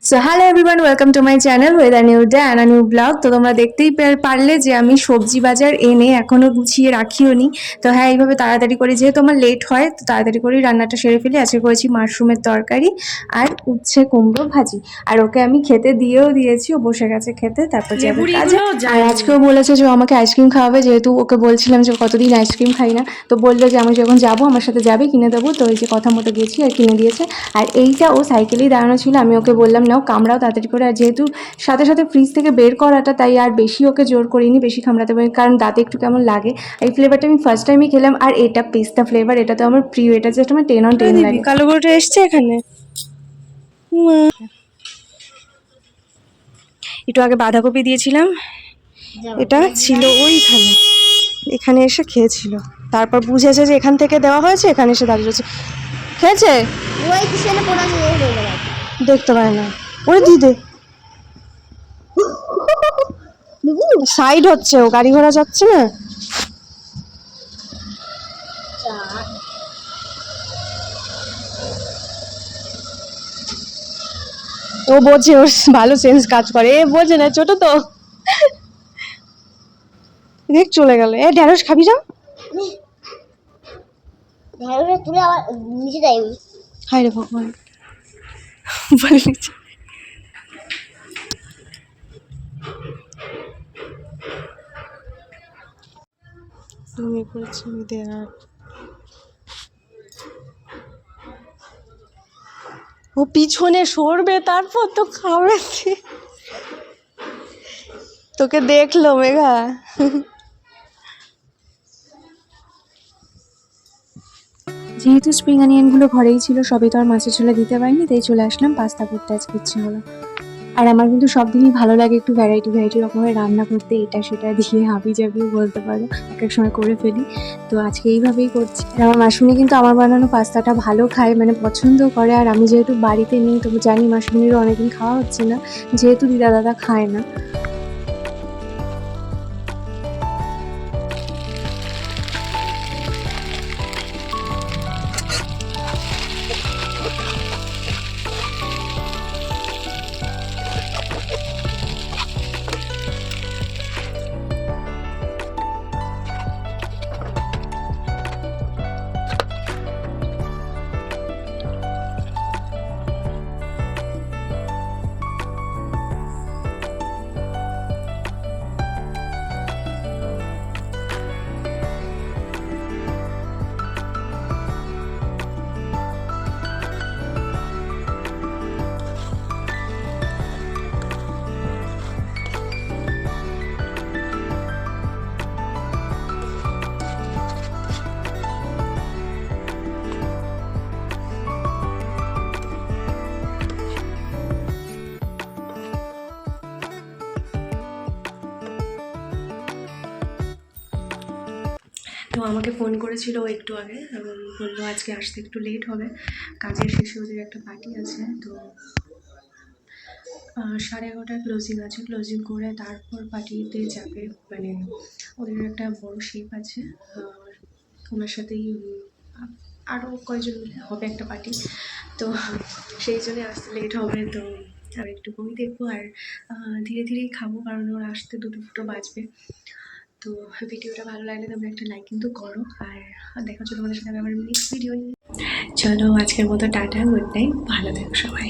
So hello everyone, welcome to my channel with a new day and a new blog. তো তোমরা দেখতেই পারলে যে আমি সবজি বাজার এনে এখনও গুছিয়ে রাখিও নি। তো হ্যাঁ, এইভাবে তাড়াতাড়ি করে যেহেতু আমার লেট হয় তো তাড়াতাড়ি করেই রান্নাটা সেরে ফেলি। আজকে করেছি মাশরুমের তরকারি আর উচ্ছে কুমড়ো ভাজি। আর ওকে আমি খেতে দিয়েও দিয়েছি, ও বসে গেছে খেতে, তারপর যাবে কাজে। আর আজকেও বলেছে যে ও আমাকে আইসক্রিম খাওয়াবে, যেহেতু ওকে বলছিলাম যে কতদিন আইসক্রিম খাই না। তো বললো যে আমি যখন যাবো আমার সাথে যাবে, কিনে দেবো। তো এই যে কথা মতো গেছি আর কিনে দিয়েছে। আর এইটা ও সাইকেলেই দাঁড়ানো ছিল, আমি ওকে বললাম নাও কামড়াও তাড়াতাড়ি করে। আর যেহেতু সাথে সাথে ফ্রিজ থেকে বের করাটা, তাই আর বেশি ওকে জোর করিনি, বেশি কামড়াতে পারি কারণ দাঁতে একটু কেমন লাগে। এই ফ্লেভারটা আমি ফার্স্ট টাইমই খেলাম, আর এটা পেস্তা ফ্লেভার, এটা তো আমার প্রিয়, এটা জাস্ট আমার 10 on 10 লাগে। কালো গরুটা এসছে এখানে, একটু আগে বাঁধাকপি দিয়েছিলাম, এটা ছিল ওইখানে, এখানে এসে খেয়েছিল। তারপর বুঝেছে যে এখান থেকে দেওয়া হয়েছে, এখানে এসে দাঁড়িয়ে রয়েছে। খেয়েছে, দেখতে পারে না। ওরে দিদে সাইড হচ্ছে, ও গাড়ি ঘোড়া যাচ্ছে না। ও বোঝে, ওর ভালো সেন্স কাজ করে। এ বোঝে না, ছোট তো। দেখ চলে গেল। এ ঢেঁড়স খাবি না? তুলে আবার নিচে যাই। হায় রে ভগবান, বলে নিচে। ঘুমিয়ে পড়েছি দেয়ার। ও পিছনে সরবে, তারপর তো খাবে। তোকে দেখলো মেঘা। যেহেতু স্প্রিং অনিয়নগুলো ঘরেই ছিল, সবই তো আর মাছের ঝোলে দিতে পারিনি, তাই চলে আসলাম পাস্তা করতে। আজকে ইচ্ছে হলো। আর আমার কিন্তু সব দিনই ভালো লাগে একটু ভ্যারাইটি রকমের রান্না করতে, এটা সেটা দিয়ে হাবি জাবিও বলতে পারো, এক এক সময় করে ফেলি। তো আজকে এইভাবেই করছি। আর আমার মাসুনি কিন্তু আমার বানানো পাস্তাটা ভালো খায়, মানে পছন্দ করে। আর আমি যেহেতু বাড়িতে নেই, তবু জানি মাসুনিরও অনেকদিন খাওয়া হচ্ছে না, যেহেতু দিদা দাদা খায় না। তো আমাকে ফোন করেছিল একটু আগে এবং বললো আজকে আসতে একটু লেট হবে, কাজের শেষে ওদের একটা পার্টি আছে। তো 11:30 ক্লোজিং আছে, ক্লোজিং করে তারপর পার্টিতে যাবে। মানে ওদের একটা বড় শেফ আছে, ওনার সাথেই আরও কয়েকজন মিলে হবে একটা পার্টি। তো সেই জন্যে আসতে লেট হবে। তো আর একটু বই দেখবো আর ধীরে ধীরেই খাবো, কারণ ওর আসতে 2-2 বাজবে। তো ভিডিওটা ভালো লাগলে তোমরা একটা লাইক কিন্তু করো, আর দেখা হচ্ছে তোমাদের সাথে আমার নেক্সট ভিডিও নিয়ে। চলো আজকের মতো টাটা, গুড নাইট, ভালো থেকো সবাই।